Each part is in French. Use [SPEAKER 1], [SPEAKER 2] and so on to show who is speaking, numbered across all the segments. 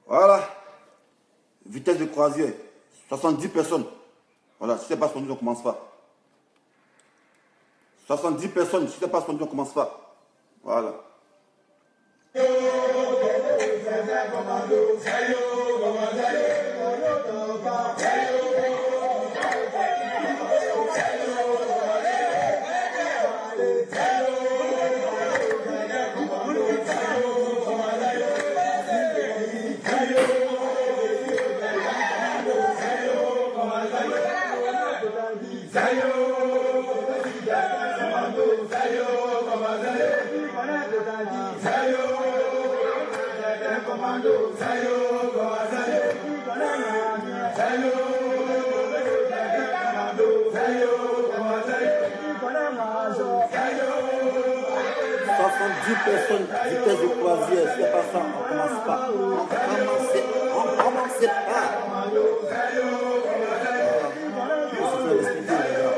[SPEAKER 1] Voilà, vitesse de croisière, 70 personnes. Voilà, si c'est pas son on ne commence pas. 70 personnes, si c'est pas son on ne commence pas. Voilà. Personnes, vitesse de croisière, c'est pas ça, on commence pas. On commence pas. Il se fait respecter, les gars.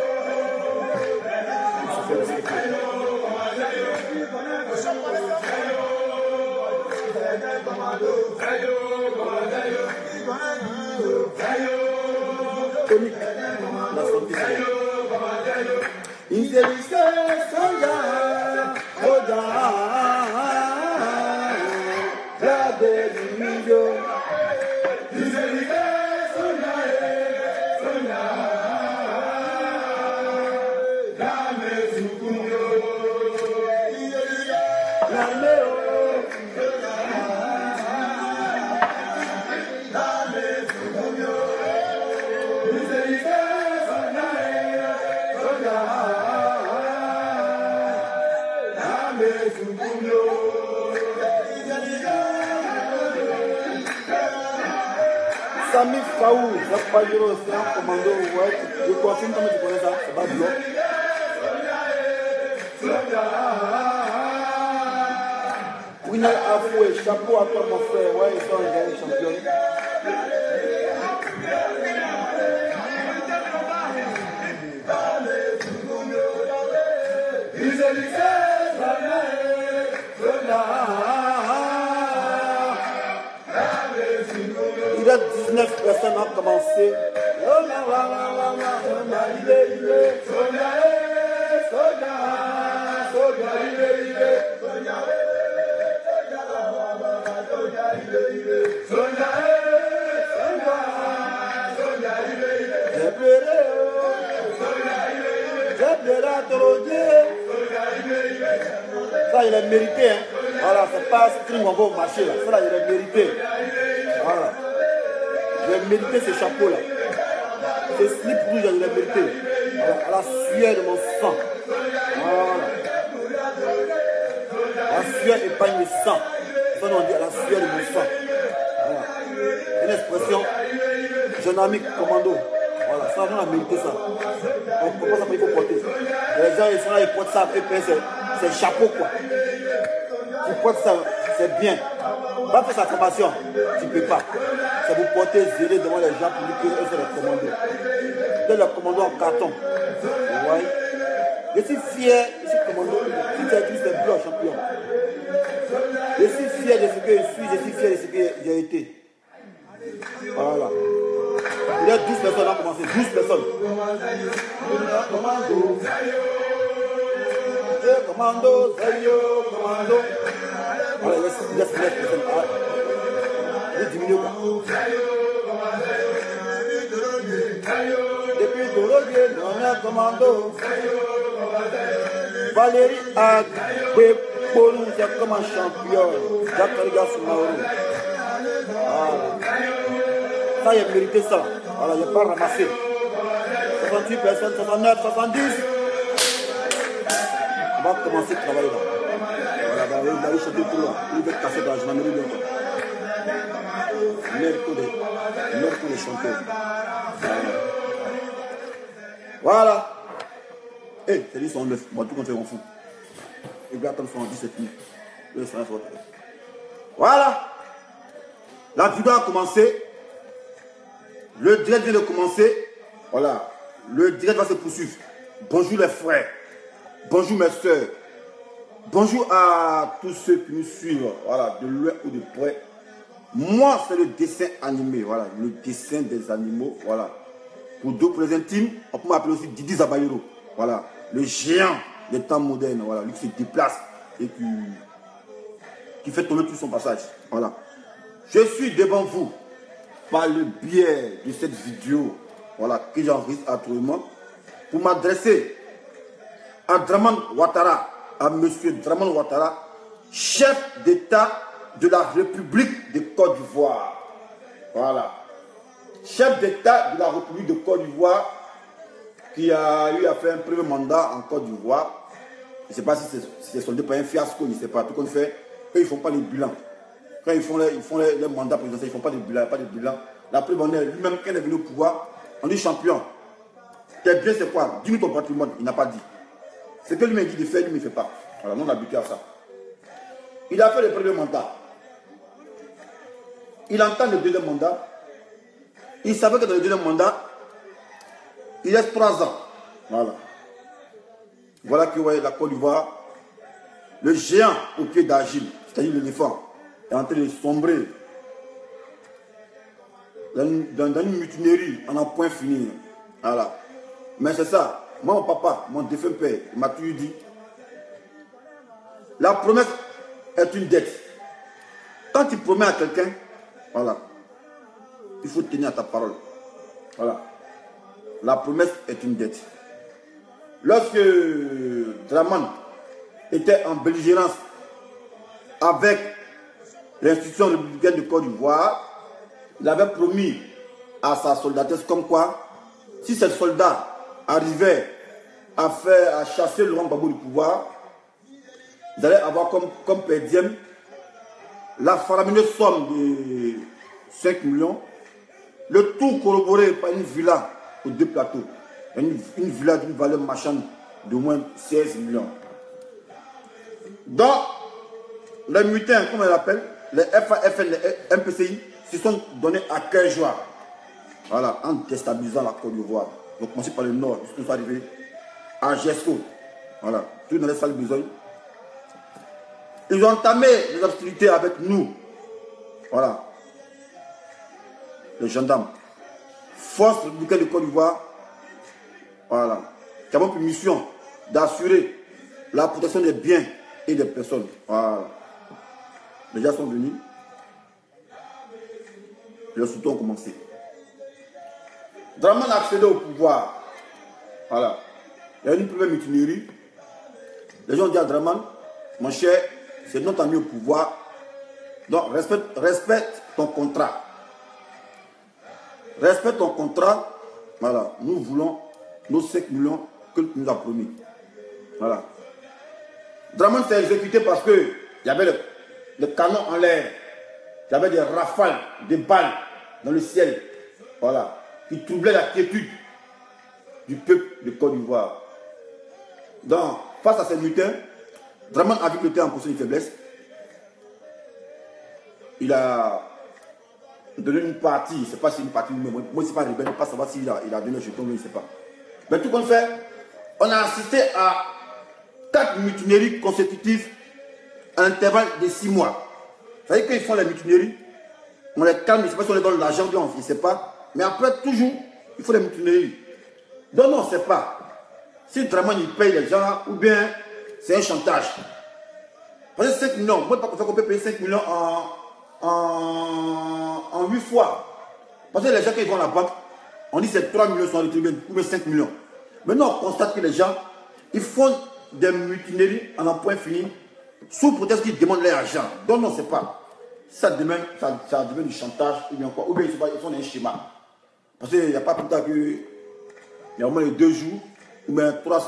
[SPEAKER 1] Il se fait respecter. Tonique, la santé, il s'est dit son gars, Sami Faou, c'est un commando, ouais, je confirme comme tu connais ça, c'est pas dur. Winner Afoué, chapeau à toi mon frère, ouais, ils sont les champions. Il y a 19 personnes à commencer. Ça, il a mérité. Hein. Voilà, c'est pas stream, on va au marché. Là. Ça, là, il a mérité. Voilà. Il a mérité ce chapeau là. Ce slip rouge, il a mérité. à la sueur de mon sang. Voilà. La sueur épargne le sang. Ça, on dit à la sueur de mon sang. Voilà. Une expression, jeune ami commando. Voilà, ça, on a mérité ça. On ne peut pas ça, il faut porter. Les gens, ils sont là, ils portent ça, et c'est chapeau, quoi. Tu portes ça, c'est bien. Va faire sa formation, tu ne peux pas. C'est vous porter zélé devant les gens pour dire que c'est le commando. C'est le commando en carton. Vous voyez? Je suis fier, je suis commando. Si tu as écrit, c'est bleu champion. Je suis fier de ce que je suis, je suis fier de ce que j'ai été. Voilà. Il y a 12 personnes à commencer, 12 personnes. Commando. Commando, Zayo, commando. Voilà, laisse personne. Je diminue quoi. Depuis Dorogué, on a commando. Valérie Agbeponou, c'est comme un champion. Jacques Kariga Soumaoro. Voilà. Ça, il a mérité ça. Voilà, il n'a pas ramassé. 68 personnes, 69, 70. On va commencer à travailler là. Voilà, il va aller chanter tout là. Il va casser dans la gendarmerie. Merde les chanteurs. Voilà. Eh, c'est dit son 9. Bon, tout compte fait, on fout. Il va attendre son 17 minutes. Voilà. La vidéo a commencé. Le direct vient de commencer. Voilà. Le direct va se poursuivre. Bonjour les frères. Bonjour mes soeurs. Bonjour à tous ceux qui nous suivent. Voilà, de loin ou de près. Moi, c'est le dessin animé. Voilà, le dessin des animaux. Voilà. Pour d'autres, pour les intimes, on peut m'appeler aussi Didi Zabayoro. Voilà. Le géant des temps modernes. Voilà. Lui qui se déplace et qui fait tomber tout son passage. Voilà. Je suis devant vous par le biais de cette vidéo, voilà, que j'enregistre actuellement, pour m'adresser à Dramane Ouattara, à monsieur Dramane Ouattara, chef d'État de la République de Côte d'Ivoire. Voilà. Chef d'État de la République de Côte d'Ivoire, qui a eu à faire un premier mandat en Côte d'Ivoire. Je ne sais pas si c'est soldé par un fiasco, je ne sais pas. Tout qu'on fait, eux, ils ne font pas les bilans. Quand ils font les mandats présidentiels, ils ne font pas de bilan, pas de bilan. La preuve en est, lui-même, quand il est venu au pouvoir, on dit champion. T'es bien, c'est quoi? Dis-nous ton patrimoine. Il n'a pas dit. C'est que lui-même dit de faire, lui, il ne fait pas. Voilà, nous, on a habitué à ça. Il a fait le premier mandat. Il entend le deuxième mandat. Il savait que dans le deuxième mandat, il reste 3 ans. Voilà. Voilà que, ouais, la Côte d'Ivoire, le géant au pied d'argile, c'est-à-dire l'éléphant, est en train de sombrer dans une mutinerie en un point fini. Voilà. Mais c'est ça. Moi, mon papa, mon défunt père, il m'a toujours dit, la promesse est une dette. Quand tu promets à quelqu'un, voilà, il faut tenir à ta parole. Voilà. La promesse est une dette. Lorsque Dramane était en belligérance avec l'institution républicaine de Côte d'Ivoire, il avait promis à sa soldatesse comme quoi, si ces soldats arrivaient à chasser Laurent Gbagbo du pouvoir, ils allaient avoir comme per diem la faramineuse somme de 5 millions, le tout corroboré par une villa aux 2 plateaux, une villa d'une valeur marchande d'au moins 16 millions. Donc, les mutins, comme on l'appelle, les FAFN, les MPCI, se sont donnés à cœur joie. Voilà, en déstabilisant la Côte d'Ivoire. Donc, commencer par le nord, jusqu'à nous arriver à Gesco. Voilà, tout dans les salles besoin. Ils ont entamé les hostilités avec nous. Voilà. Les gendarmes. Force républicaine de Côte d'Ivoire. Voilà. Qui avons pour mission d'assurer la protection des biens et des personnes. Voilà. Les gens sont venus. Les soutons ont commencé. Dramane a accédé au pouvoir. Voilà. Il y a eu une première mutinerie. Les gens ont dit à Dramane, mon cher, c'est notre ami au pouvoir. Donc respecte ton contrat. Respecte ton contrat. Voilà. Nous voulons nos 5 millions que tu nous as promis. Voilà. Dramane s'est exécuté parce qu'il y avait le canon en l'air. Il y avait des rafales, des balles dans le ciel. Voilà. Qui troublaient la quiétude du peuple de Côte d'Ivoire. Donc, face à ces mutins, Dramane a vu que était en position de faiblesse. Il a donné une partie, je ne sais pas si une partie, moi je ne sais pas, je ne sais pas savoir s'il a donné un jeton, je ne sais pas. Mais tout compte fait, on a assisté à 4 mutineries consécutives à l'intervalle de 6 mois. Vous savez qu'ils font les mutineries, on les calme, je ne sais pas si on les donne l'argent, je ne sais pas. Mais après, toujours, il faut les mutineries. Donc, non, on ne sait pas. Si Dramane il paye les gens, ou bien c'est un chantage. Parce que 5 millions, moi, je ne sais pas qu'on peut payer 5 millions en 8 fois. Parce que les gens qui vont à la banque, on dit que c'est 3 millions sont retribués, ou bien 5 millions. Maintenant, on constate que les gens, ils font des mutineries en un point fini, sous prétexte qu'ils demandent leur argent. Donc, on ne sait pas. Ça devient du chantage, ou bien quoi. Ou bien ils font un schéma. Parce qu'il n'y a pas plus tard que. Il y a au moins 2 jours, ou bien 3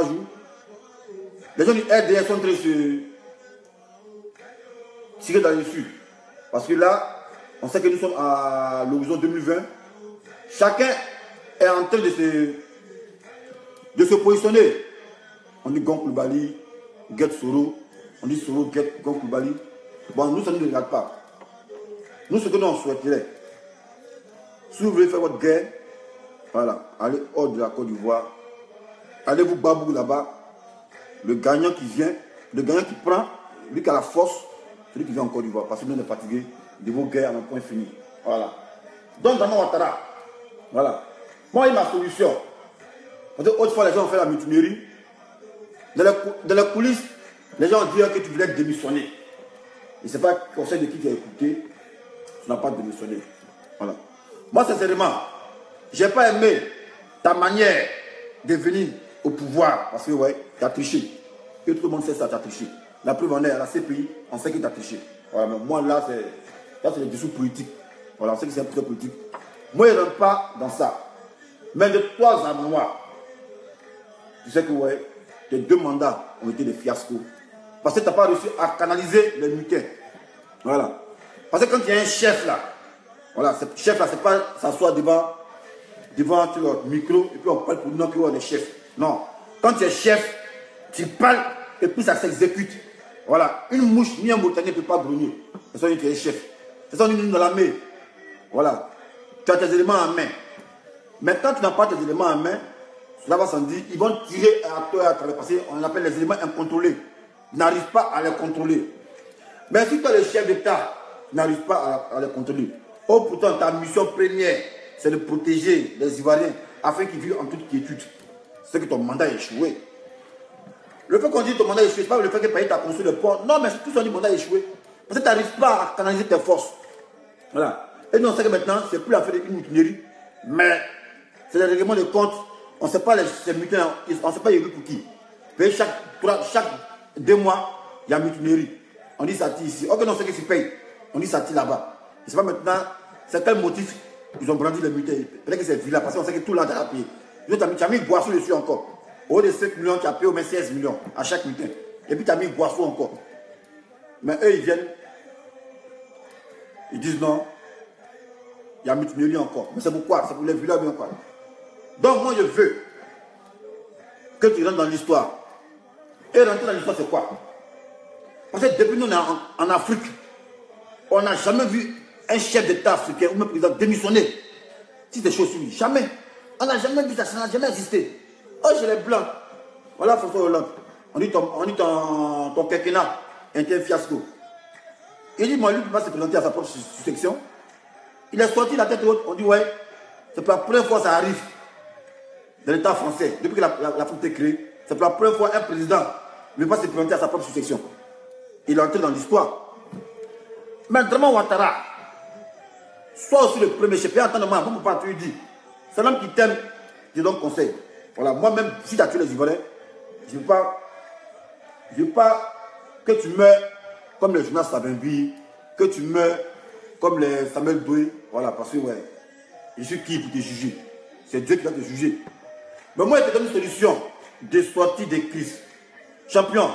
[SPEAKER 1] jours. Les gens du RDS sont en train de se tirer dans les dessus. Parce que là, on sait que nous sommes à l'horizon 2020. Chacun est en train de se positionner. On dit Gon Coulibaly, get Soro. On dit Soro, get Gon Coulibaly. Bon, nous, ça ne nous regarde pas. Nous, ce que nous on souhaiterait, si vous voulez faire votre guerre, voilà, allez hors de la Côte d'Ivoire. Allez vous babou là-bas. Le gagnant qui vient, le gagnant qui prend, lui qui a la force, celui qui vient en Côte d'Ivoire. Parce que nous, on est fatigués de vos guerres à un point fini. Voilà. Donc, Dramane Ouattara, voilà. Moi, il y a ma solution. Parce que autrefois, les gens ont fait la mutinerie. Dans les coulisses, les gens ont dit que tu voulais démissionner. Je ne sais pas conseil de qui tu as écouté. Tu n'as pas démissionné. Voilà. Moi, sincèrement, je n'ai pas aimé ta manière de venir au pouvoir. Parce que, ouais, tu as triché. Et tout le monde sait ça, tu as triché. La preuve en est, à la CPI, on sait que tu as triché. Voilà, mais moi, là, c'est le dessous politique. Voilà, on sait que c'est un peu politique. Moi, je ne rentre pas dans ça. Mais de toi à moi, tu sais que, ouais, tes 2 mandats ont été des fiascos. Parce que tu n'as pas réussi à canaliser les mutins. Voilà. Parce que quand il y a un chef là, voilà, ce chef là, c'est pas s'asseoir devant le micro et puis on parle pour nous qu'on est chef. Non. Quand tu es chef, tu parles et puis ça s'exécute. Voilà. Une mouche ni un Mauritanie ne peut pas grogner. C'est ça que tu es chef. C'est ça que nous dans la main. Voilà. Tu as tes éléments en main. Mais quand tu n'as pas tes éléments en main, cela va s'en dire, ils vont tirer à toi et à travers. Parce qu'on appelle les éléments incontrôlés. Ils n'arrivent pas à les contrôler. Mais si toi, le chef d'État, n'arrive pas à les contrôler. Oh, pourtant, ta mission première, c'est de protéger les Ivoiriens afin qu'ils vivent en toute quiétude. C'est que ton mandat a échoué. Le fait qu'on dit que ton mandat a échoué, ce n'est pas le fait que le pays t'a construit le port. Non, mais c'est tout ça dit mandat a échoué. Parce que tu n'arrives pas à canaliser tes forces. Voilà. Et nous, on sait que maintenant, c'est plus l'affaire d'une mutinerie, mais c'est le règlement de compte. On ne sait pas ces mutins, on ne sait pas les rues pour qui. Et chaque 2 mois, il y a mutinerie. On dit ça tire ici. Ok, non, c'est qui s'y paye. On dit ça tire là-bas. Je ne sais pas maintenant, c'est quel motif ils ont brandi les mutins. Peut-être que c'est villa, parce qu'on sait que tout l'argent a payé. Tu as mis Boisson dessus encore. Au lieu de 5 millions, tu as payé au moins 16 millions à chaque mutin. Et puis tu as mis Boisson encore. Mais eux, ils viennent. Ils disent non. Il y a mutinerie encore. Mais c'est pourquoi? C'est pour les villas bien quoi. Donc moi, je veux que tu rentres dans l'histoire. Et rentrer dans l'histoire, c'est quoi? Parce que depuis nous, on est en Afrique, on n'a jamais vu un chef d'État africain ou même président démissionner. Si des choses sur lui. Jamais. On n'a jamais vu ça, ça n'a jamais existé. Oh, chez les Blancs. Voilà François Hollande. On dit ton quinquennat était un fiasco. Il dit, moi, lui, il ne peut pas se présenter à sa propre section. Il est sorti la tête haute. On dit, ouais, c'est pour la première fois que ça arrive dans l'État français. Depuis que la France est créée, c'est pour la première fois un président ne veut pas se présenter à sa propre section. Il est entré dans l'histoire. Mais Dramane Ouattara, soit aussi le premier chef, et entendez-moi, mon papa tu dis, c'est l'homme qui t'aime, je donne conseil. Voilà, moi-même, si tu as tué les Ivoiriens, je ne veux pas que tu meurs comme le Jonas Savimbi, que tu meurs comme les Samuel Doué, voilà, parce que ouais, je suis qui pour te juger? C'est Dieu qui va te juger. Mais moi, je te donne une solution de sortie de crise. Champion.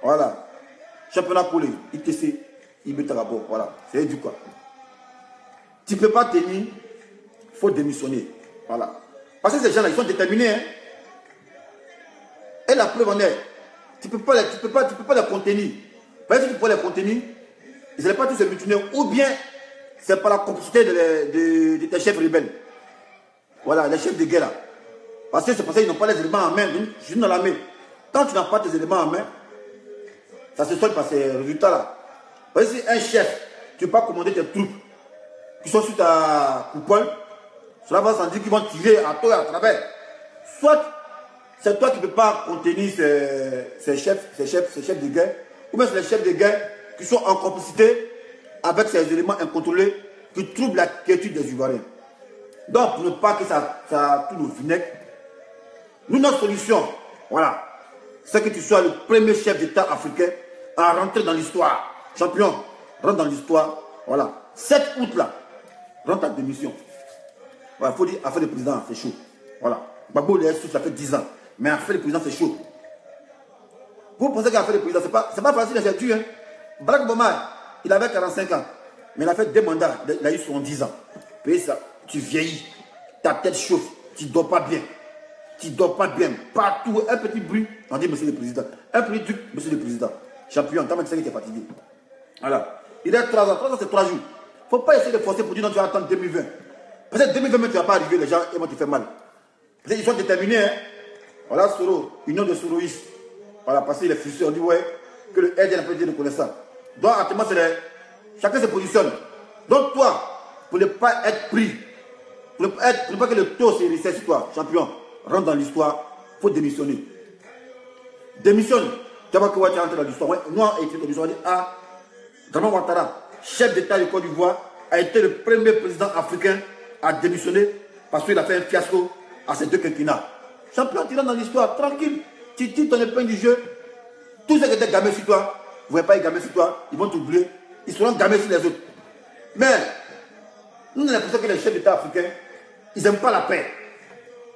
[SPEAKER 1] Voilà. Championnat collé. ITC. IBT d'abord. Voilà. C'est du quoi. Tu ne peux pas tenir. Il faut démissionner. Voilà. Parce que ces gens-là, ils sont déterminés. Hein? Et la preuve en est, tu ne peux pas les contenir. Parce que si tu peux les contenir, ils n'allaient pas tous se mutiner. Ou bien, c'est par la complicité de tes chefs rebelles. Voilà, les chefs de guerre là. Parce que c'est parce qu'ils n'ont pas les éléments en main. Donc, je suis dans la main. Quand tu n'as pas tes éléments en main, ça se solde par ces résultats-là. Parce que si un chef, tu ne peux pas commander tes troupes qui sont sur ta coupole, cela va sans dire qu'ils vont tirer à toi et à travers. Soit c'est toi qui ne peux pas contenir ces chefs de guerre, ou bien c'est les chefs de guerre qui sont en complicité avec ces éléments incontrôlés qui troublent la quiétude des Ivoiriens. Donc, pour ne pas que ça tourne au vinaigre, nous, notre solution, voilà, c'est que tu sois le premier chef d'État africain à rentrer dans l'histoire. Champion, rentre dans l'histoire. Voilà. 7 août là, rentre ta démission. Il faut dire, affaire de président, c'est chaud. Voilà. Gbagbo, ça fait 10 ans. Mais affaire de président, c'est chaud. Vous pensez qu'affaire de président, c'est pas facile, c'est dur. Hein? Barack Obama, il avait 45 ans. Mais il a fait 2 mandats, il a eu 70 ans. Puis ça, tu vieillis, ta tête chauffe, tu ne dors pas bien. Tu ne dors pas bien. Partout, un petit bruit, on dit monsieur le président. Un petit truc, monsieur le président. Champion, t'as même dit qu'il était fatigué. Voilà. Il a 3 ans. 3 ans, c'est 3 jours. Il ne faut pas essayer de forcer pour dire non, tu vas attendre 2020. Parce que 2020, tu ne vas pas arriver, les gens, ils vont te faire mal. Parce qu'ils sont déterminés. Hein? Voilà, Soro, union de Soroïs. Voilà, parce qu'il est frustré, on dit, ouais, que le RD n'a pas été reconnaissant. Donc, actuellement, chacun se positionne. Donc, toi, pour ne pas être pris, pour ne pas que le taux se resserre sur toi, champion, rentre dans l'histoire, il faut démissionner. Démissionne. Tu vas voir que tu rentres dans l'histoire. Ouais, nous, on a écrit dans l'histoire, on dit, ah, Draman Ouattara, chef d'État de Côte d'Ivoire, a été le premier président africain à démissionner parce qu'il a fait un fiasco à ces 2 quinquennats. Champion, tu rentres dans l'histoire, tranquille. Tu tires ton épingle du jeu. Tous ceux qui étaient gamés sur toi, vous ne voyez pas les gamés sur toi, ils vont t'oublier. Ils seront gamés sur les autres. Mais, nous, on a l'impression que les chefs d'État africains, ils n'aiment pas la paix.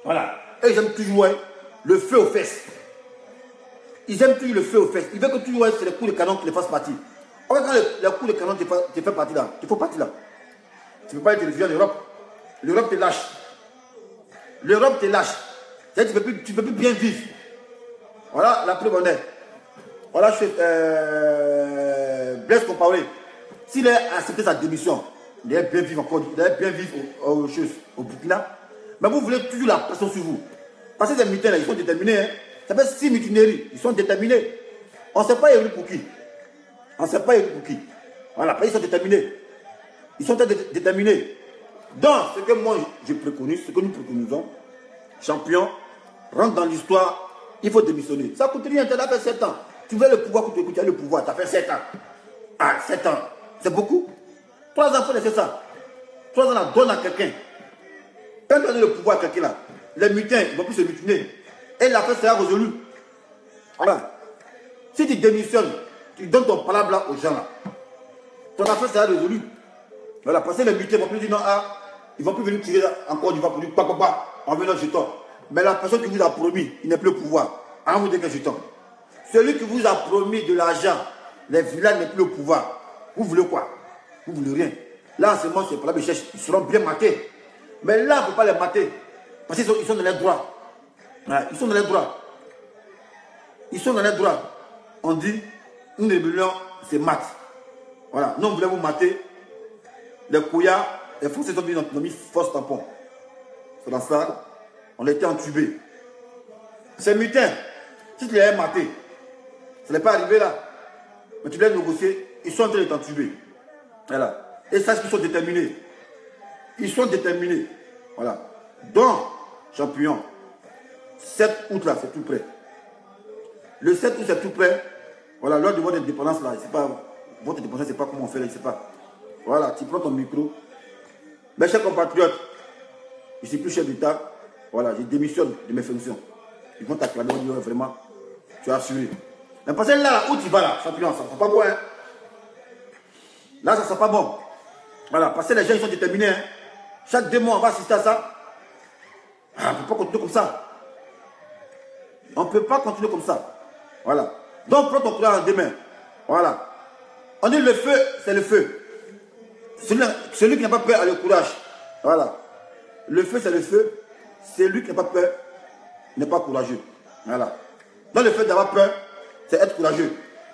[SPEAKER 1] Voilà. Et ils aiment toujours le feu aux fesses. Ils aiment toujours le feu aux fesses. Ils veulent que toujours c'est les coups de canon qui les fassent partir. Quand les coups de canon te font partir là, il faut partir là. Tu ne peux pas être réfugié en Europe. L'Europe te lâche. L'Europe te lâche. Tu ne peux plus bien vivre. Voilà la preuve en est. Voilà, Blaise Compaoré. S'il a accepté sa démission, il est bien vivre encore, il est bien vivre au Burkina. Mais vous voulez toujours la pression sur vous. Parce que ces mutins là, ils sont déterminés. Hein. Ça fait 6 mutineries, ils sont déterminés. On ne sait pas élu pour qui. On ne sait pas élu pour qui. Voilà, ils sont déterminés. Ils sont déterminés. Donc, ce que moi je préconise, ce que nous préconisons, champion, rentre dans l'histoire, il faut démissionner. Ça coûte rien, tu as fait 7 ans. Tu veux le pouvoir, tu as le pouvoir, tu as fait 7 ans. Ah, 7 ans, c'est beaucoup. 3 ans, il faut laisser ça. 3 ans, là, donne à quelqu'un. Quand tu donnes le pouvoir à quelqu'un là, les mutins, ils ne vont plus se mutiner. Et l'affaire sera résolue. Voilà. Si tu démissionnes, tu donnes ton palabre là aux gens là. Ton affaire sera résolue. Voilà, parce que les mutins ne vont plus dire non, ah, ils ne vont plus venir tirer encore du vent pour dire, on veut notre jeton. Mais la personne qui vous a promis, il n'est plus au pouvoir. On vous dit qu'un jeton. Celui qui vous a promis de l'argent, les villages n'est plus au pouvoir. Vous voulez quoi? Vous voulez rien. Là, en ce moment, c'est pour la recherche. Ils seront bien matés. Mais là, il ne faut pas les mater. Parce qu'ils sont dans les droits. Ouais, ils sont dans les droits. Ils sont dans les droits. On dit, une rébellion, c'est mat. Voilà. Nous, on voulait vous mater. Les couillards, les Français sont venus dans mis force tampon. C'est dans ça. On a été entubés. Ces mutins, si tu les as matés, ça n'est pas arrivé là. Mais tu les as négociés, ils sont en train d'être entubés. Voilà. Et ça, ils sont déterminés. Ils sont déterminés. Voilà. Donc, champion, 7 août là, c'est tout près. Le 7 août, c'est tout près. Voilà, lors de votre indépendance là, c'est pas, votre indépendance, c'est pas comment on fait là, je sais pas. Voilà, tu prends ton micro. Mes chers compatriotes, je ne suis plus chef d'État. Voilà, je démissionne de mes fonctions. Ils vont t'acclamer, ils vont dire vraiment, tu as assuré. Mais parce que là, où tu vas là, champion, ça ne sent pas bon. Hein? Là, ça ne sent pas bon. Voilà, parce que les gens, ils sont déterminés. Hein? Chaque 2 mois, on va assister à ça. Ah, on ne peut pas continuer comme ça. On ne peut pas continuer comme ça. Voilà. Donc, prends ton courage en deux mains. Voilà. On dit le feu, c'est le feu. Celui qui n'a pas peur a le courage. Voilà. Le feu, c'est le feu. Celui qui n'a pas peur n'est pas courageux. Voilà. Donc, le fait d'avoir peur, c'est être courageux.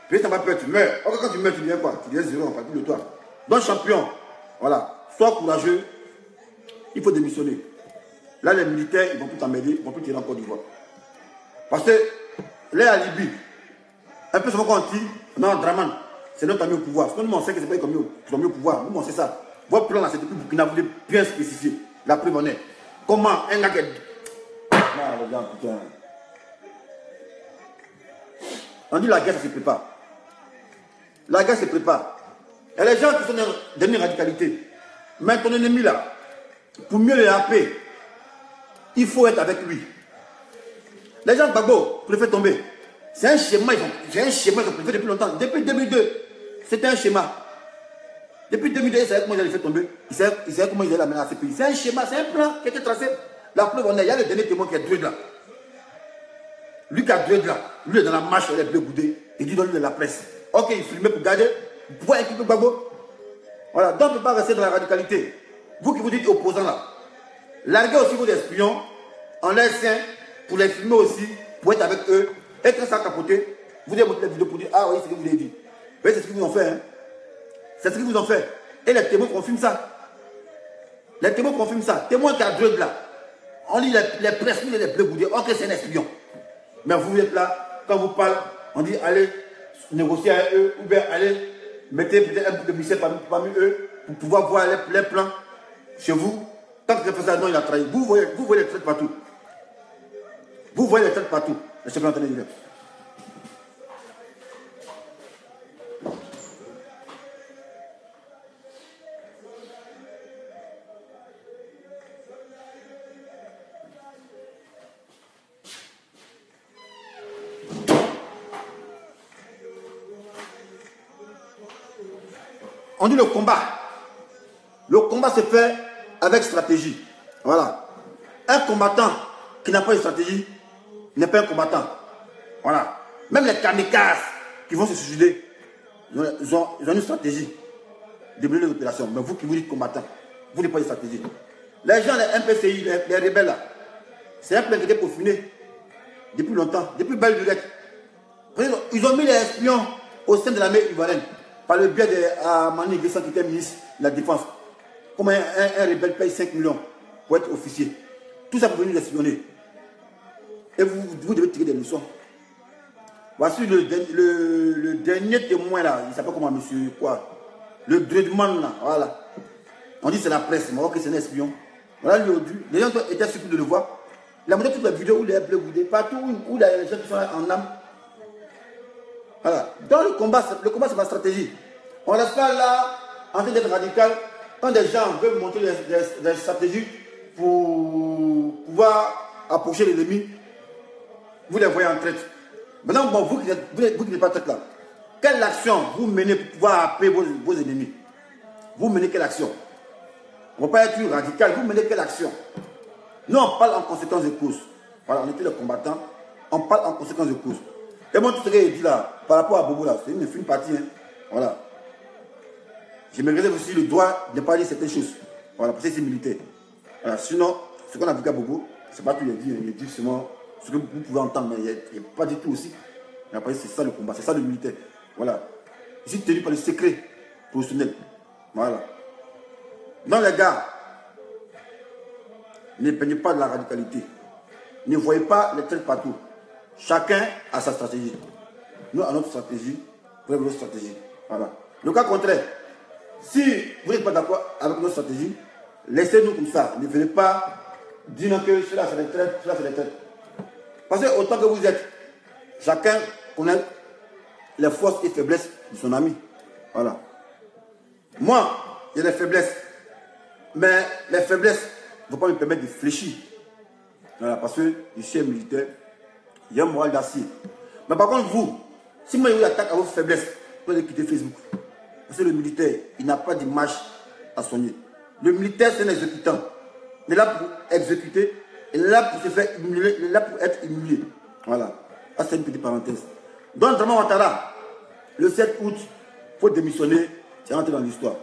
[SPEAKER 1] Puis, si tu n'as pas peur, tu meurs. Or, quand tu meurs, tu deviens quoi? Tu deviens zéro en partie de toi. Donc, champion, voilà. Sois courageux. Il faut démissionner. Là, les militaires, ils ne vont plus t'emmerder, ils ne vont plus tirer en Côte d'Ivoire. Parce que, là, à Libye, un peu souvent quand on dit, non, Draman, c'est notre ami au pouvoir. Parce que nous, on sait que c'est pas comme nous qui sont mis au pouvoir. Nous, on sait ça. Votre plan, là, c'est depuis Burkina, vous bien spécifié. La preuve en est. Comment un gars qui est... Ah, les gars, putain. On dit la guerre, ça se prépare. La guerre se prépare. Et les gens qui sont dans une radicalité, mais ton ennemi là, pour mieux le happer, il faut être avec lui. Les gens de Gbagbo, pour le faire tomber, c'est un schéma, ils ont préféré depuis longtemps. Depuis 2002, c'était un schéma. Depuis 2002, ils savaient comment ils allaient le faire tomber. Ils savaient comment ils allaient l'amener à ce pays. C'est un schéma, c'est un plan qui a été tracé. La preuve, il y a le dernier témoin qui est Dredd là. Lui qui a Dredd là, lui est dans la marche, il est bleu boudé. Il dit dans lui de la presse. Ok, il filmait pour garder, pour pouvoir équiper Gbagbo. Voilà, donc on ne peut pas rester dans la radicalité. Vous qui vous dites opposants là, larguez aussi vos espions en leur sein pour les filmer aussi, pour être avec eux. Et quand ça a capoté, vous avez montré la vidéo pour dire ah oui, c'est ce que vous avez dit. Oui, c'est ce qu'ils vous ont fait. Hein. C'est ce qu'ils vous ont fait. Et les témoins confirment ça. Les témoins confirment ça. Témoin qui a Dredd là. On lit les presses, les bleus boudés. Ok, c'est un espion. Mais vous êtes là, quand vous parlez, on dit allez négocier avec eux, ou bien allez mettez peut-être un peu de missile parmi eux pour pouvoir voir les plans chez vous. Tant que fait ça, non, il a trahi. Vous voyez les traites partout. Vous voyez les traites partout. Je ne sais pas entendre dire. On dit le combat. Le combat se fait avec stratégie. Voilà. Un combattant qui n'a pas de stratégie n'est pas un combattant. Voilà. Même les kamikazes qui vont se suicider, ils ont une stratégie de mener l'opération. Mais vous qui vous dites combattant, vous n'avez pas de stratégie. Les gens, les MPCI, les rebelles là, c'est un plan qui était peaufiné depuis longtemps, depuis belle lurette. Ils ont mis les espions au sein de l'armée ivoirienne par le biais de Amani Guessan qui était ministre de la Défense. Comment un rebelle paye 5 millions pour être officier. Tout ça pour venir l'espionner. Et vous devez tirer des leçons. Voici le dernier témoin là, il s'appelle comment, monsieur quoi? Le Dreadman là, voilà. On dit c'est la presse, mais ok, c'est un espion. Voilà, les gens étaient surpris de le voir. Il a montré toutes les vidéos où les bleus boudés, partout où les gens qui sont en âme. Voilà. Dans le combat, c'est ma stratégie. On ne reste pas là en train d'être radical. Quand des gens veulent montrer des stratégies pour pouvoir approcher l'ennemi, vous les voyez en traite. Maintenant, bon, vous qui n'êtes pas traite là, quelle action vous menez pour pouvoir appeler vos ennemis? Vous menez quelle action? On ne va pas être radical, vous menez quelle action? Nous, on parle en conséquence de cause. Voilà, on était les combattants, on parle en conséquence de cause. Et moi, tout ce que j'ai dit là, par rapport à Bobo là, c'est une partie. Hein. Voilà. Je me réserve aussi le droit de ne pas dire certaines choses. Voilà, parce que c'est militaire. Voilà, sinon, ce qu'on a vu à Bobo, c'est pas tout il a dit. Il a dit seulement ce que vous pouvez entendre, mais il n'y a pas du tout aussi. C'est ça le combat, c'est ça le militaire. Voilà. Ici, tenu par le secret professionnel. Voilà. Non, les gars, ne peignez pas de la radicalité. Ne voyez pas les traits partout. Chacun a sa stratégie. Nous, à notre stratégie, vous avez votre stratégie. Voilà. Le cas contraire, si vous n'êtes pas d'accord avec notre stratégie, laissez-nous comme ça. Ne venez pas dire que cela c'est des traites, cela c'est des traites. Parce que autant que vous êtes, chacun connaît les forces et faiblesses de son ami. Voilà. Moi, il y a des faiblesses. Mais les faiblesses ne vont pas me permettre de fléchir. Voilà, parce que je suis un militaire, il y a un moral d'acier. Mais par contre, vous, si moi je vous attaque à vos faiblesses, vous allez quitter Facebook. Parce que le militaire, il n'a pas d'image à soigner. Le militaire, c'est un exécutant. Il est là pour exécuter, il est là pour se faire humilier, il est là pour être humilié. Voilà. Ça, c'est une petite parenthèse. Donc, Draman Ouattara, le 7 août, il faut démissionner. C'est rentrer dans l'histoire.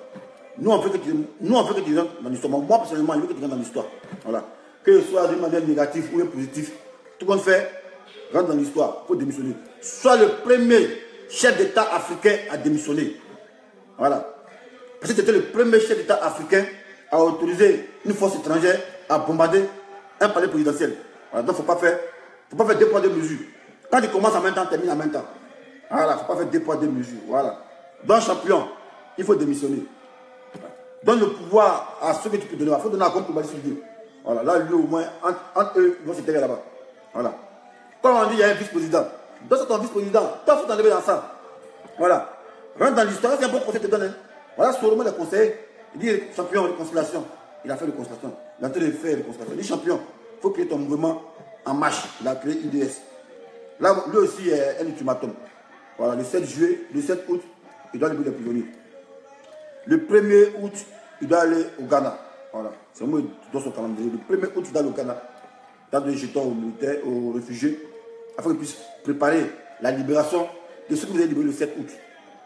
[SPEAKER 1] Nous, on veut que tu rentres dans l'histoire. Moi, personnellement, je veux que tu rentres dans l'histoire. Voilà. Que ce soit d'une manière négative ou positive, tout qu'on fait, rentre dans l'histoire. Il faut démissionner. Sois le premier chef d'État africain à démissionner. Voilà. Parce que c'était le premier chef d'État africain à autoriser une force étrangère à bombarder un palais présidentiel. Voilà. Donc, il ne faut pas faire deux poids, deux mesures. Quand tu commences en même temps, termine en même temps. Voilà. Il ne faut pas faire deux poids, deux mesures. Voilà. Donc, champion, il faut démissionner. Donne le pouvoir à ceux que tu peux donner. Il faut donner à compte pour Balis Lydie. Voilà. Là, lui, au moins, entre eux, ils vont s'éteindre là-bas. Voilà. Comme on dit, il y a un vice-président. Donc, c'est ton vice-président. Toi, il faut t'enlever dans ça. Voilà. Rentre dans l'histoire, c'est un bon conseil que tu donnes. Hein. Voilà, Solomon, le conseil. Il dit, champion, réconciliation. Il a fait réconciliation. Il a en train de faire réconciliation. Il dit, champion, il faut créer ton mouvement en marche. Il a créé IDS. Là, lui aussi, est un ultimatum. Voilà, le 7 juillet, le 7 août, il doit libérer les prisonniers. Le 1er août, il doit aller au Ghana. Voilà, c'est moi dans son calendrier. Le 1er août, il doit aller au Ghana. Il doit donner des jetons aux militaires, aux réfugiés, afin qu'ils puissent préparer la libération de ceux que vous avez libérés le 7 août.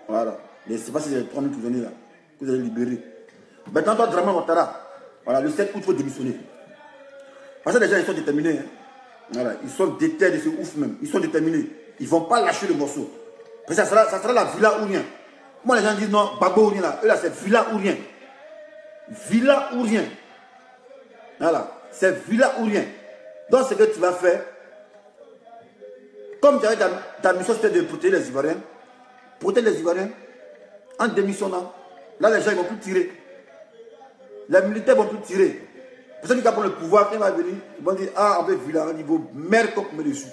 [SPEAKER 1] Voilà. Mais c'est pas si c'est les 3000 prisonniers là que vous allez libérer. Maintenant, toi, Draman Ouattara, voilà, le 7 août, il faut démissionner. Parce que les gens, ils sont déterminés. Hein. Voilà, ils sont déterminés, c'est ouf même. Ils sont déterminés. Ils ne vont pas lâcher le morceau. Parce que ça sera la villa ou rien. Moi, les gens disent non, Gbagbo ou rien là. Eux là, c'est villa ou rien. Villa ou rien. Voilà, c'est villa ou rien. Donc, ce que tu vas faire, comme tu avais ta mission, c'était de protéger les Ivoiriens. Protéger les Ivoiriens en démissionnant. Là, les gens ne vont plus tirer. Les militaires ne vont plus tirer. Parce que quand prend le pouvoir, quand il va venir, ils vont dire ah, avec villa, au niveau merde qu'on met dessus.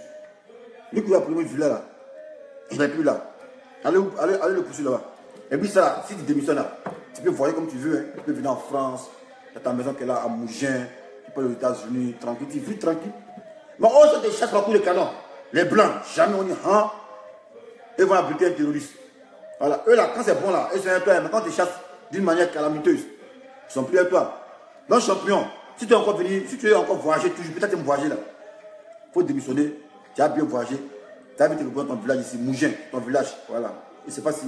[SPEAKER 1] Lui qui va prendre une villa là, il n'est plus là. Allez le pousser là-bas. Et puis ça, si tu démissionnes là, tu peux voyager comme tu veux. Hein. Tu peux venir en France, tu as ta maison qui est là à Mougins, tu peux aller aux États-Unis, tranquille, tu vis tranquille. Mais on se chasse par coup de canon. Les blancs, jamais on dit hein, ils vont abriter un terroriste. Voilà, eux là, quand c'est bon là, ils sont un peu, mais quand tu chasses d'une manière calamiteuse, ils sont plus à toi. Donc champion, si tu es encore venu, si tu es encore voyagé, peut-être voyager là, il faut démissionner, tu as bien voyagé, tu as vu ton village ici, Mougins, ton village, voilà. Je ne sais pas si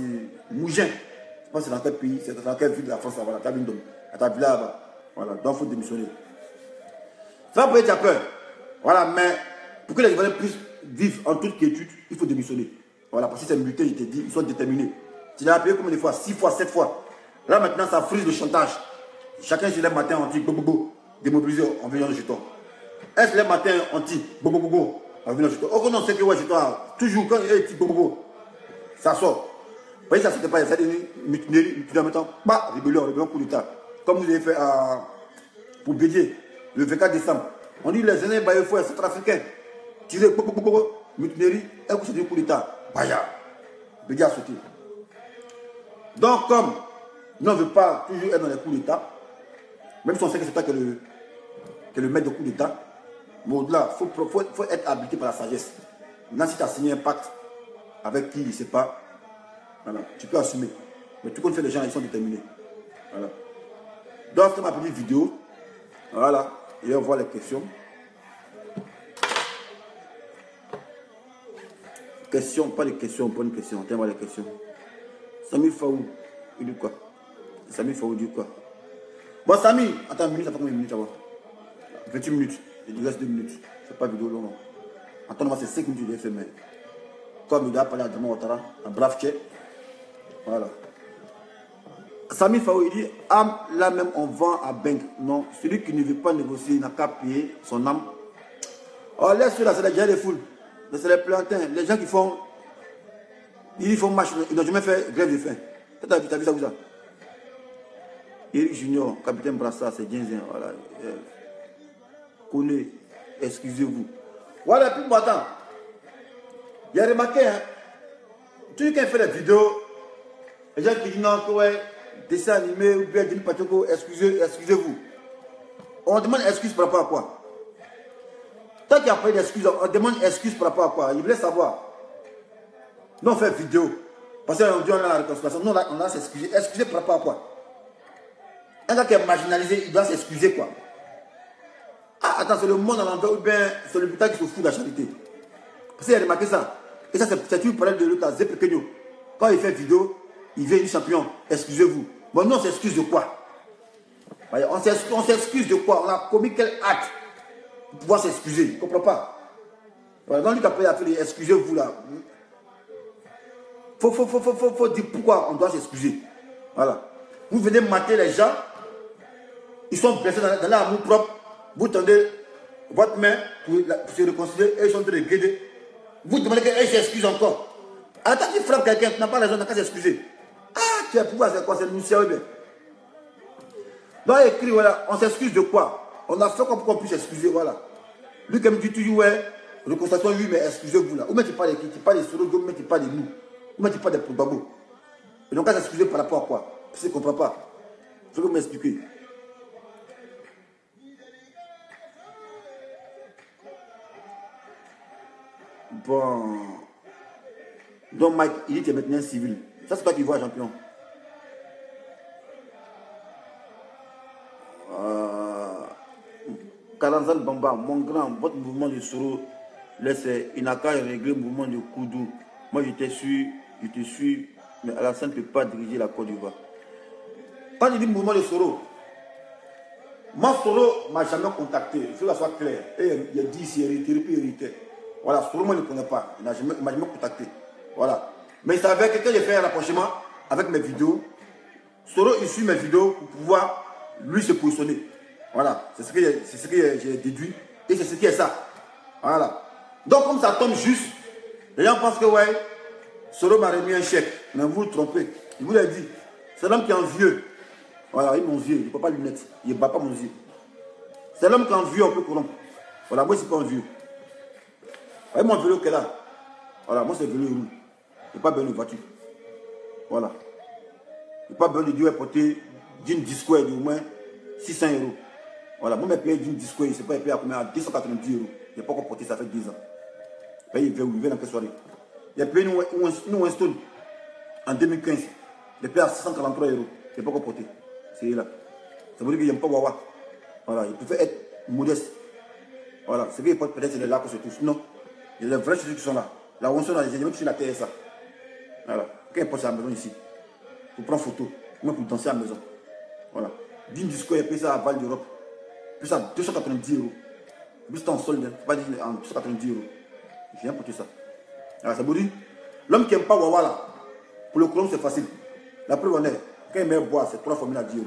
[SPEAKER 1] Mougins, je ne sais pas si c'est dans quel pays, c'est dans quelle ville de la France, voilà, tu as vu une ta villa là-bas, voilà, donc il faut démissionner. Ça peut être peur, voilà, mais pour que les Ivoiriens puissent vivre en toute quiétude, il faut démissionner. Voilà, parce que ces militaires, je t'ai dit, ils sont déterminés. Tu l'as appelé combien de fois? 6 fois, 7 fois. Là maintenant, ça frise le chantage. Chacun se lève matin, on dit bobo, démobilisé, on vient dans le jeton. Un se lève matin, on dit bobo, on vient dans le jeton. Oh non, c'est que ouais, jeton, toujours quand il dit bobo, ça sort. Vous voyez, ça ne c'était pas, ça a donné mutinerie, en même temps, bah, rébellion, coup d'État. Comme vous avez fait pour Bédier, le 24 décembre. On dit les aînés, il faut être centrafricain. Tirer, mutinerie, un coup, c'est du coup d'État. Baya, Bédier a sauté. Donc, comme nous, on ne veut pas toujours être dans les coups d'État, même si on sait que c'est toi qui est le maître de coup d'État, mais au-delà, il faut être habité par la sagesse. Maintenant, si tu as signé un pacte avec qui, il ne sait pas, voilà, tu peux assumer. Mais tout compte fait, les gens, ils sont déterminés. Voilà. Donc, c'est ma petite vidéo. Voilà. Et on voit les questions. Questions, pas les questions, pas une question. On voir les questions. Sami Faou, il dit quoi? Sami Faou dit quoi? Bon, Sami, attends une minute, ça fait combien de minutes avant? 28 minutes. Il reste 2 minutes. C'est pas vidéo long, non. Attends, c'est 5 minutes de FM. Comme il doit parler à Draman Ouattara, un brave tchèque. Voilà. Sami Faou, il dit âme, là même on vend à Bank. Non, celui qui ne veut pas négocier n'a qu'à payer son âme. Oh, laisse ceux-là, c'est les gens des foules. C'est les plantains. Les gens qui font. Ils font marche, ils n'ont jamais fait grève de faim. Tu as vu ça où ça? Eric Junior, capitaine Brassard, c'est Djenzien. Voilà. Connais, excusez-vous. Voilà, puis bon, attends. Il y a remarqué, hein. Tu qui fait des vidéos, les gens qui disent non, ouais, dessin animé ou bien d'une patoko, excusez-vous. On demande excuse par rapport à quoi? Toi qui as pris d'excuses, on demande excuse par rapport à quoi? Il voulait savoir. Nous on fait vidéo. Parce qu'on dit on a la réconciliation. Nous on a s'excuser. Excuser par rapport à quoi? Un gars qui est marginalisé, il doit s'excuser quoi? Ah, attends, c'est le monde à l'envers ou bien c'est le putain qui se fout de la charité. Parce qu'il a remarqué ça. Et ça, c'est une parole de Lucas Zepekenyo. Quand il fait vidéo, il vient du champion. Excusez-vous. Bon, nous, on s'excuse de quoi? On s'excuse de quoi? On a commis quel acte pour pouvoir s'excuser? Je ne comprends pas. Voilà, dans Lucas, il a fait excusez-vous là. Faut dire pourquoi on doit s'excuser. Voilà. Vous venez mater les gens. Ils sont blessés dans leur amour propre. Vous tendez votre main pour se réconcilier et ils sont en train de guider. Vous demandez qu'elle s'excuse encore. Attends, tu frappes quelqu'un, tu n'as pas raison, tu n'as qu'à s'excuser. Ah, tu as pouvoir, c'est quoi? C'est nous, c'est bien. Donc, il écrit, voilà, on s'excuse de quoi? On a fait comme qu'on puisse s'excuser, voilà. Lui, comme dit toujours, ouais, réconciliation, oui, mais excusez-vous là. Ou même tu parles de qui? Tu parles des Soro, ou même tu parles de nous. Ou même tu parles des Probabo. Et donc, à s'excuser par rapport à quoi? Parce que je ne comprends pas. Il faut que vous m'expliquez. Bon. Donc Mike, il dit que tu es maintenant civil. Ça c'est toi qui vois champion. Kalanzan Bamba, mon grand, votre mouvement de Soro, laissez Inaka régler le mouvement de Koudou. Moi je te suis, mais Alassane ne peut pas diriger la Côte d'Ivoire. Quand il dit mouvement de Soro, moi Soro m'a jamais contacté, il faut que ça soit clair. Et il a dit ici, hérité. Voilà, Soro moi je ne connais pas, il m'a jamais contacté. Voilà. Mais il savait que quand j'ai fait un rapprochement avec mes vidéos, Soro il suit mes vidéos pour pouvoir lui se positionner. Voilà, c'est ce que j'ai déduit et c'est ce qui est ça. Voilà. Donc comme ça tombe juste, les gens pensent que ouais, Soro m'a remis un chèque. Mais vous vous trompez. Il vous l'a dit. C'est l'homme qui est envieux. Voilà, il est mon vieux, il ne peut pas lunettes. Il ne bat pas mon vieux. C'est l'homme qui est envieux, on peut corrompre. Voilà, moi je ne suis pas envieux. Voyez mon vélo qui est là. Voilà, moi c'est vélo roule. Il n'y a pas besoin de voiture. Voilà. Il n'y a pas besoin de dire porter d'une disco de au moins 600 €. Voilà, moi, mes payé d'une disco, il ne sait pas payer à combien? À 290 €. Il n'y a pas encore porté, ça fait 10 ans. Il vient dans quelle soirée? Il a payé nous un stone en 2015. Il a payé à 643 €. Il n'y a pas encore porté. C'est là. Ça veut dire qu'il n'aime pas Wawa. Voilà, il pouvait être modeste. Voilà, ce qu'il porte peut-être, c'est les lacs sur tous. Non, il y a les vrais choses qui sont là. Là où on est, j'ai même sur la TSA. Voilà, quand il porte à la maison ici, pour prendre photo, moi pour danser à la maison. Voilà, d'une disco, il a payé ça à Val d'Europe. Plus à 290 €. Plus c'est en solde, c'est pas dit en 290 €. J'ai rien porté ça. Alors ça veut dire, l'homme qui n'aime pas Wawa là, pour le colombe c'est facile. La preuve en est, quand il met boire, c'est 3 formules à 10 €.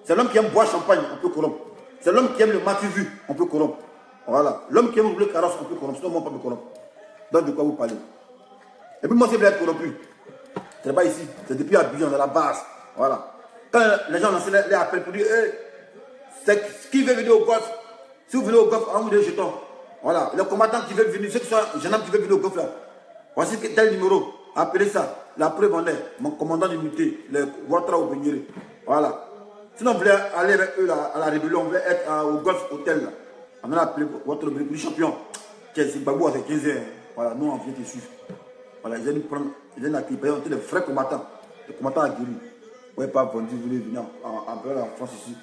[SPEAKER 1] C'est l'homme qui aime boire champagne, on peut corrompre. C'est l'homme qui aime le matu-vu, on peut corrompre. Voilà. L'homme qui aime rouler carrosse, on peut corrompre. Sinon, moi, on peut me corrompre. Donc, de quoi vous parlez? Et puis, moi, c'est bien être corrompu. Ce n'est pas ici. C'est depuis Abidjan, dans la base. Voilà. Quand les gens lancent les appels pour dire, hey, c'est qui veut venir au golf? Si vous venez au golf, envoyez des jetons. Voilà. Les combattants qui veulent venir, ceux qui sont gendarmes qui veulent venir au golf là. Voici tel numéro. Appelez ça. La preuve en est. Mon commandant d'unité, le Ouattara au Benyere. Voilà. Sinon, on voulait aller avec eux là, à la rébellion, on voulait être au golf hôtel là. On a appelé Ouattara au Benyere, champion. C'est Babou avec 15 ans. Voilà, nous on vient te suivre. Voilà, ils viennent prendre, ils viennent accueillir. On était des vrais combattants. Les combattants aguerris. Vous n'avez pas vendu, vous voulez venir en France ici.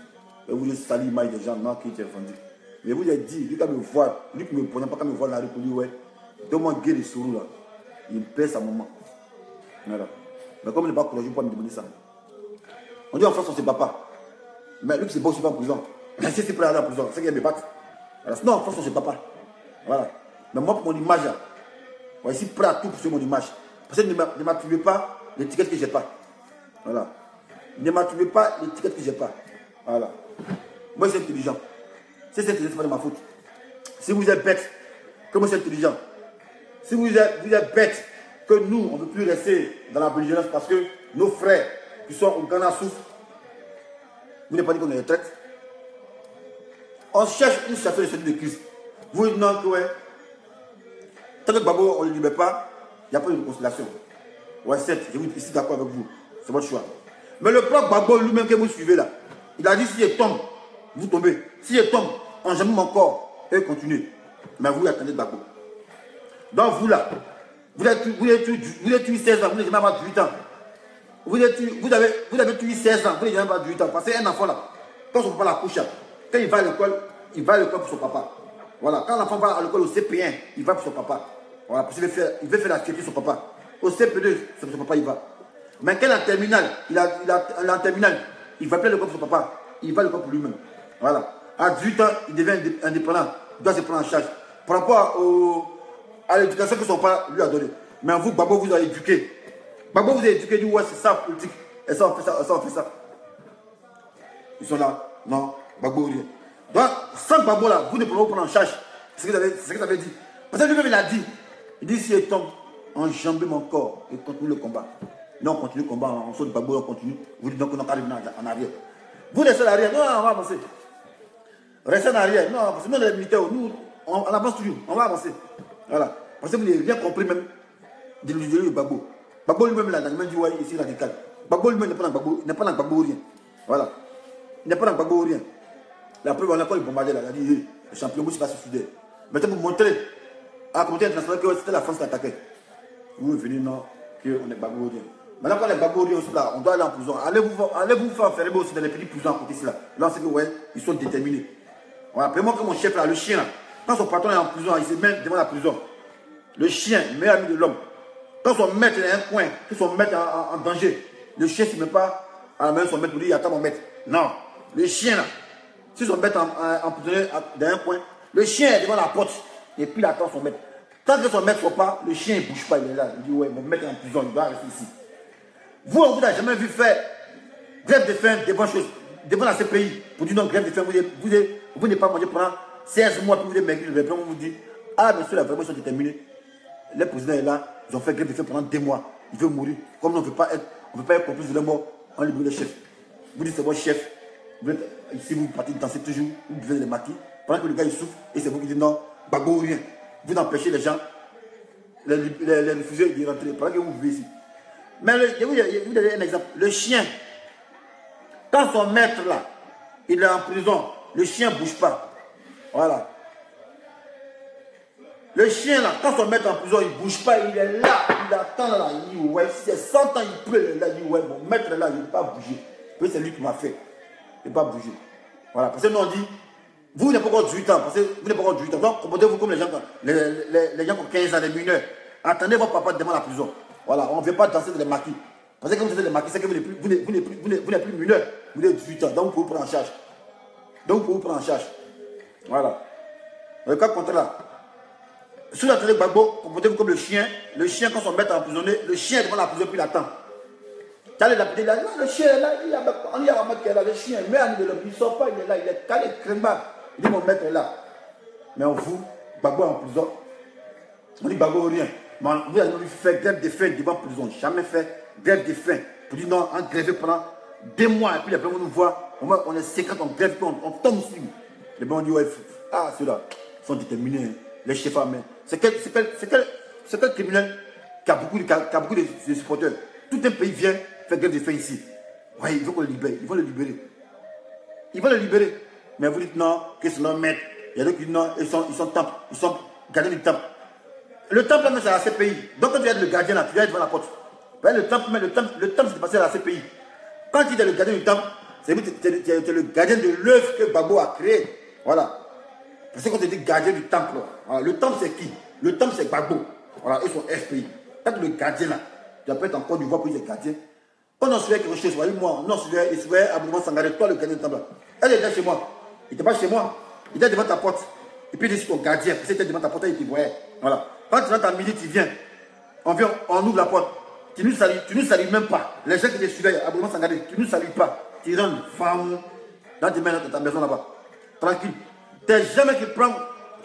[SPEAKER 1] Et vous voulez salir l'image des gens, non, qui étaient vendus. Mais vous avez dit, lui qui me voit, lui qui me prenait pas, quand me voit dans la rue pour lui, ouais, donne-moi guérir les Soro là. Il perd sa maman. Voilà. Mais comme il n'est pas courageux, pour me demander ça. On dit en France, on ne se bat pas. Mais lui qui se bat aussi pas en prison. Mais si c'est prêt à aller en prison, c'est qu'il me battre. Voilà. Sinon en France, on ne se bat pas. Voilà. Mais moi, pour mon image, là, je suis prêt à tout pour mon image. Parce que ne m'attribuez pas l'étiquette que je n'ai pas. Voilà. Ne m'attribuez pas l'étiquette que je n'ai pas. Voilà. Moi, je suis intelligent. Si c'est intelligent, ce n'est pas de ma faute. Si vous êtes bête, que moi, je suis intelligent. Si vous êtes bête, que nous, on ne peut plus rester dans la belligérance parce que nos frères qui sont au Ghana souffrent. Vous n'avez pas dit qu'on est retraite. On cherche une situation de sortie de crise. Vous dites non, que ouais. Tant que Babo, on ne le libère pas, il n'y a pas de réconciliation. Ouais, certes, je suis d'accord avec vous. C'est votre choix. Mais le propre Babo lui-même que vous suivez là, il a dit si je tombe, vous tombez. Si je tombe, on jamais mon corps et continuez. Mais vous attendez Babo. Donc vous là, vous avez tué 16 ans, vous n'avez jamais avoir 18 ans. Vous avez tué 16 ans, vous n'avez jamais avoir 18 ans. Parce qu'un enfant là, quand son papa la couche, quand il va à l'école pour son papa. Voilà, quand l'enfant va à l'école au CP1, il va pour son papa. Voilà, parce qu'il veut faire la fierté de son papa. Au CP2, son papa, il va. Mais quand il est en terminale, il est en terminale, il va appeler le corps pour son papa. Il va le corps pour lui-même. Voilà. À 18 ans, il devient indépendant. Il doit se prendre en charge. Par rapport à l'éducation que son papa lui a donnée. Mais vous, Babo, vous avez éduqué. Babo, vous avez éduqué, dit ouais, c'est ça, politique. Et ça, on fait ça, et ça, on fait ça. Ils sont là. Non, Babo, rien. Donc, sans Babo, là, vous ne pouvez pas prendre en charge. C'est ce que vous avez dit. Parce que lui-même, il a dit. Il dit, si il tombe, enjamber mon corps et continue le combat. Non, on continue le combat, on saute Babo, on continue. Vous dites donc qu'on arrive en arrière. Vous restez en arrière. Non, on va avancer. Restez en arrière. Non, parce que nous, les militaires, nous, on avance toujours. On va avancer. Voilà. Parce que vous n'avez rien compris même de l'idéologie de Babo. Babo lui-même, là, il m'a dit, ouais, ici, radical. Babo lui-même n'est pas dans Babo, il n'est pas dans Babo rien. Voilà. Il n'est pas dans Babo rien. La preuve, on a encore le bombardé là. Il a dit, hey, le champion, vous, c'est pas suffisant. Maintenant, vous montrez à la communauté internationale que c'était la France qui attaquait. Vous venez, non, qu'on est Babo rien. Maintenant, quand les Babo rien aussi là, on doit aller en prison. Allez vous faire enfermer aussi dans les petits prisons à côté ici là. Là, on sait que, ouais, ils sont déterminés. Voilà. Après-moi que mon chef là, le chien là, quand son patron est en prison, il se met devant la prison. Le chien, meilleur ami de l'homme. Quand son maître est dans un coin, que son maître est en danger, le chien ne se met pas à la main de son maître pour dire, attends mon maître. Non. Le chien là, si son maître est emprisonné dans un coin, le chien est devant la porte et puis il attend son maître. Tant que son maître ne sort pas, le chien ne bouge pas, il est là. Il dit, ouais, mon maître est en prison, il doit rester ici. Vous, on vous a jamais vu faire grève de faim devant la CPI pour dire non, grève de faim, vous n'êtes pas mangé pendant 16 mois, puis vous êtes maigri, on vous dit, ah, bien sûr, la vraiment, ils sont déterminés. Le président est là, ils ont fait grève de faim pendant 2 mois. Il veut mourir. Comme on ne veut pas être complice de leur mort, on libère le chef. Vous dites c'est votre chef. Ici, vous partez danser toujours, vous buvez les maquis. Pendant que le gars il souffre, et c'est vous qui dites non, Babo ou rien. Vous empêchez les gens, les réfugiés de rentrer. Pendant que vous vivez ici. Mais je vais vous donner un exemple. Le chien, quand son maître là, il est en prison, le chien ne bouge pas. Voilà. Le chien là, quand son maître en prison, il ne bouge pas, il est là, il attend là, il dit ouais, si c'est 100 ans, il pleut, il est là, il dit ouais, mon maître est là, il ne peut pas bouger. Puis c'est lui qui m'a fait. Il ne peut pas bouger. Voilà, parce que nous on dit, vous n'avez pas encore 18 ans, parce que vous n'avez pas encore 18 ans. Donc, comportez-vous comme les gens qui ont 15 ans, les mineurs. Attendez votre papa devant la prison. Voilà, on ne vient pas danser dans les maquis. Parce que quand vous êtes des maquis, c'est que vous n'êtes plus mineur, vous avez 18 ans, donc vous pouvez vous prendre en charge. Donc vous pouvez vous prendre en charge. Voilà. Le cas contraire là. Sous la télé Gbagbo, comportez-vous comme le chien quand son maître est emprisonné, le chien est devant la prison puis il attend. Tu as les lapidés là, le chien est là, on y a un maître qui est là, le chien, mais il ne sort pas, il est là, il est calé, crème-bas. Il dit mon maître est là. Mais on vous, Gbagbo est en prison. On dit Gbagbo rien. Mais vous avez fait grève de faim devant la prison, jamais fait grève de faim. Pour dire non, on grève pendant 2 mois, et puis les gens nous voient, on est 50, on grève, on tombe ici. Les gens disent ouais, ah ceux-là sont déterminés. Les chefs à main. C'est quel criminel qui a beaucoup de supporters. Tout un pays vient faire grève de faim ici. Oui, il veut qu'on le libère. Ils vont le libérer. Ils vont le libérer. Mais vous dites non, que c'est leur maître. Il y a d'autres qui disent non, ils sont temple. Ils sont gardiens du temple. Le temple, c'est à la CPI. Donc quand tu es le gardien là, tu viens devant la porte. Le temple, c'est passé à la CPI. Quand tu es le gardien du temple, c'est le gardien de l'œuvre que Babo a créé. Voilà. Parce que quand tu dis gardien du temple, voilà, le temple c'est qui? Le temple c'est Gbagbo. Voilà, ils sont FPI. Quand le gardien là, tu peux être en Côte d'Ivoire pour les gardiens. Quand on suivait quelque chose, moi, on suivait Abouman Sangaré, toi le gardien du temple. Elle était chez moi. Il n'était pas chez moi. Il était devant ta porte. Et puis il dit ton gardien. Puis c'était devant ta porte, il te voyait. Voilà. Quand tu rentres à midi, tu viens. On ouvre la porte. Tu ne nous salues même pas. Les gens qui te suivaient, Abouman Sangaré, tu ne nous salues pas. Tu rentres, femme, dans ta maison là-bas. Tranquille. T'es jamais qui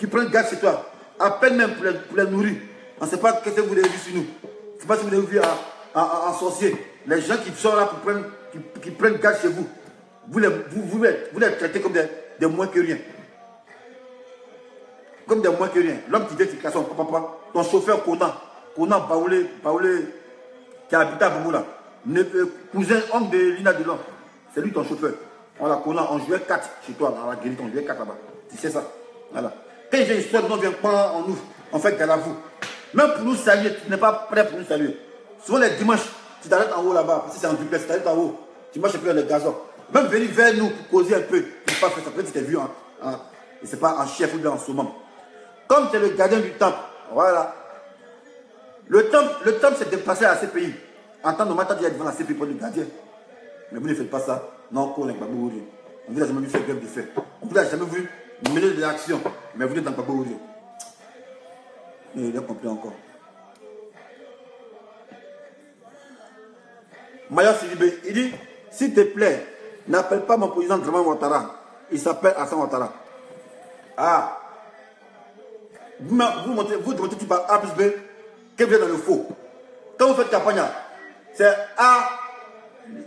[SPEAKER 1] prend garde chez toi. À peine même pour les nourrir. On ne sait pas ce que vous avez vu sur nous. Je ne sais pas si vous avez vu en sorcier. Les gens qui sont là pour qui prennent garde chez vous. Vous les traitez comme des moins que rien. Comme des moins que rien. L'homme qui vient qui classe son papa, ton chauffeur Conan Baoulé, qui a habité à Boumou là. Cousin, homme de Lina Delon. C'est lui ton chauffeur. Voilà, Conan, on jouait 4 chez toi, dans la guérite, on jouait 4 là-bas. Tu sais ça. Voilà. Quand j'ai une histoire, on vient pas, on ouvre, on fait qu'à la vous. Même pour nous saluer, tu n'es pas prêt pour nous saluer. Souvent les dimanches, tu t'arrêtes en haut là-bas, parce que c'est en duplex, tu t'arrêtes en haut. Tu marches un peu dans les gazons. Même venir vers nous pour causer un peu. Tu n'as pas fait ça. Peut-être que tu t'es vu, et c'est pas en chef ou bien en saumon. Comme tu es le gardien du temple, voilà. Le temps s'est déplacé à la CPI. En temps normal, tu es devant la CPI pour le gardien. Mais vous ne faites pas ça. Non, on ne vous a jamais vu faire grève de fait. On vous a jamais vu mener de l'action. Mais vous êtes dans Gbagbo Orio. Il a compris encore. Maya Sidibé, il dit, s'il te plaît, n'appelle pas mon président Draman Ouattara. Il s'appelle Hassan Ouattara. Ah. Vous demontez par A plus B que vous êtes dans le faux. Quand vous faites campagne, c'est A,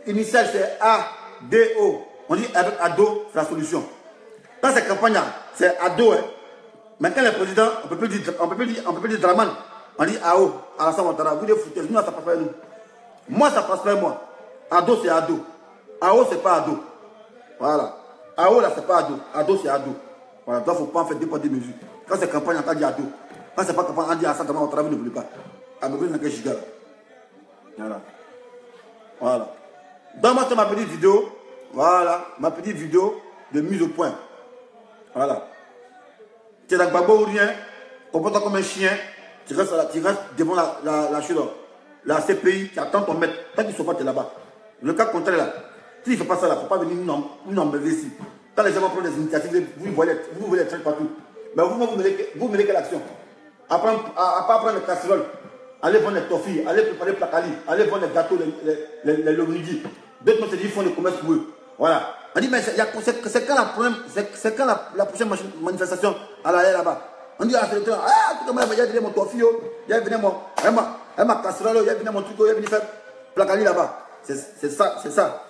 [SPEAKER 1] initial c'est A, D, O. On dit avec Ado, c'est la solution. Dans cette campagne, c'est Ado. Hein. Mais quand le président, on ne peut plus dire Draman, on dit AO, Alassane Ouattara. Vous les foutez, nous, ça passe pas nous. Moi, ça passe pas moi. Ado, c'est Ado. AO, c'est pas Ado. Voilà. AO, là, c'est pas Ado. Ado, c'est Ado. Voilà. Donc, il ne faut pas en faire deux poids, deux mesures. Quand c'est campagne, on dit Ado. Quand c'est pas campagne, on dit Alassane Ouattara, vous ne voulez pas. À me donner un giga. Voilà. Voilà. Dans ma petite vidéo, voilà, ma petite vidéo de mise au point. Voilà. Tu es dans Gbagbo ou rien, comporte-toi comme un chien, tu restes devant la CPI, tu attends ton maître, tant qu'ils ne sont pas là-bas. Le cas contraire là, s'il ne fait pas ça là, il ne faut pas venir nous emmerder ici. Quand les gens vont prendre des initiatives, vous voulez les traiter partout. Mais vous menez quelle action? À part prendre les casseroles, allez vendre les toffis, allez préparer les placali, allez vendre les gâteaux, les lomnidis. D'autres se disent qu'ils font le commerce pour eux. Voilà. On dit, mais c'est quand la prochaine manifestation à la là-bas. On dit, tout le monde va venir mon tofi, il va venir ma casserole, il va venir mon truc, il va venir faire placali là-bas. C'est ça, c'est ça.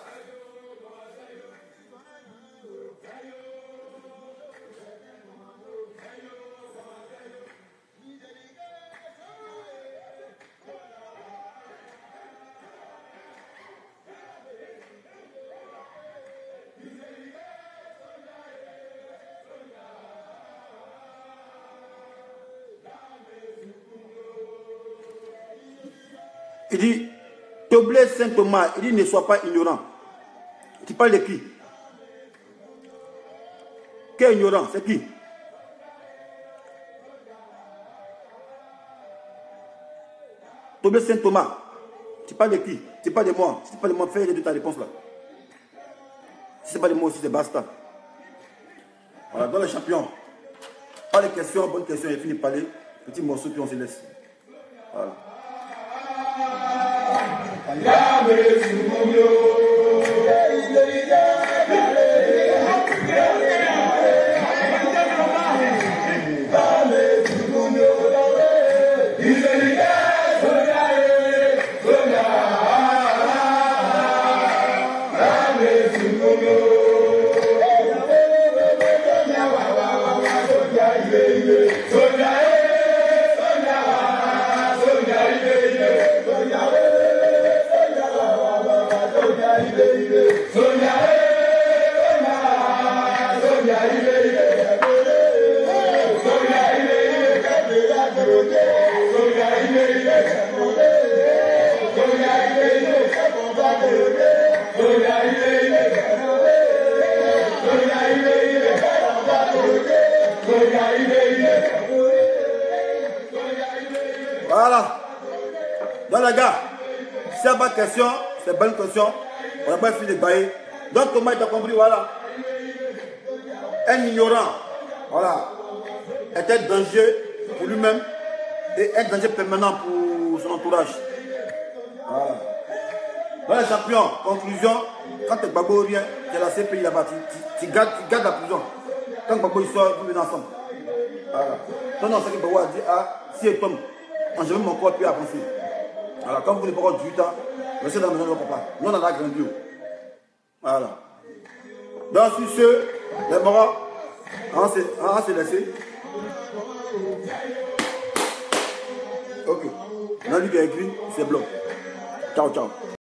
[SPEAKER 1] Il dit, Toblé Saint-Thomas, il dit, ne sois pas ignorant. Tu parles de qui? Qui est ignorant? C'est qui? Toblé Saint-Thomas, tu parles de qui? Tu parles de moi. Si tu parles de moi, fais de ta réponse là. Si ce n'est pas de moi aussi, c'est basta. Voilà, dans le champion. Pas de questions, bonne question, il finit de parler. Petit morceau, puis on se laisse. Voilà. Voilà. Donc les gars, si il n'y a pas de question, c'est bonne question. On n'a pas fini de bailler. Donc Thomas, il a compris, voilà. Un ignorant, voilà, est un danger pour lui-même et un danger permanent pour son entourage. Voilà. Voilà les champions, conclusion, quand tu es Gbagbo rien, tu es la CPI là-bas, tu gardes la prison. Quand Gbagbo il sort, vous venez ensemble. Voilà. Non, c'est que Gbagbo a dit, ah, si il tombe, on je vais mon corps puis avancer. Alors, quand vous n'avez pas encore 18 ans, restez dans la maison de votre papa. Nous, on en a grandi. Voilà. Donc, sur ce, les morts, on s'est laissé. Ok. Là, lui qui a écrit, c'est bloc. Ciao, ciao.